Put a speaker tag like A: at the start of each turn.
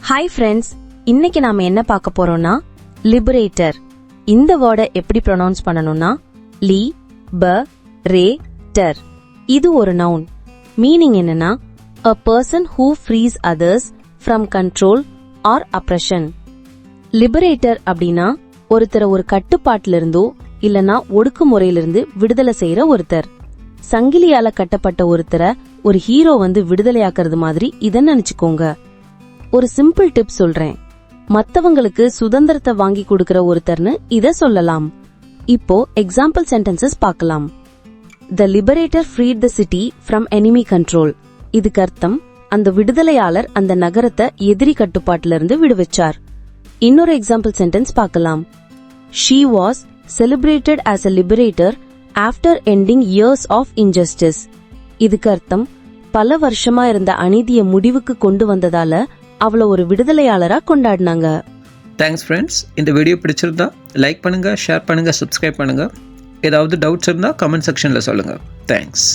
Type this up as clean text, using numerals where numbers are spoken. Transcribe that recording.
A: Hi friends, இன்னைக்கு நாம என்ன பார்க்க போறோம்னா லிபரேட்டர். இந்த வேர்டை எப்படி ப்ரொனவுன்ஸ் பண்ணணும்னா லி ப ரே டர். இது ஒரு நவுன். மீனிங் என்னன்னா a person who frees others from control or oppression. Liberator அப்படின்னா ஒருத்தரை ஒரு கட்டுப்பாட்டில இருந்தோ இல்லனா ஒடுக்குமுறையிலிருந்து விடுதலை செய்யற ஒருத்தர். சங்கிலியால கட்டப்பட்ட ஒருத்தரை ஒரு ஹீரோ வந்து விடுதலையாக்குறது மாதிரி இத நினைச்சுக்கோங்க. ஒரு சிம்பிள் டிப் சொல்றேன். மத்தவங்களுக்கு சுதந்திரத்தை வாங்கி கொடுக்கற ஒருத்தர்னு இத சொல்லலாம். இப்போ எக்ஸாம்பிள் சென்டென்சஸ் பார்க்கலாம். The liberator freed the city from enemy control. இதுக்கு அர்த்தம் அந்த விடுதலையாளர் அந்த நகரத்தை எதிரி கட்டுப்பாட்டில இருந்து விடுவிச்சார். இன்னொரு எக்ஸாம்பிள் சென்டென்ஸ் பார்க்கலாம். She was celebrated as a liberator after ending years of injustice. இதுக்கு அர்த்தம் பல வருஷமா இருந்த அநீதியை முடிவுக்கு கொண்டு வந்ததால அவளை ஒரு விடுதலையாளரா கொண்டாடினாங்க.
B: Thanks friends. இந்த வீடியோ பிடிச்சிருந்தா லைக் பண்ணுங்க, ஷேர் பண்ணுங்க, சப்ஸ்கிரைப் பண்ணுங்க. ஏதாவது டவுட்ஸ் இருந்தா கமெண்ட் செக்ஷன்ல சொல்லுங்க. தேங்க்ஸ்.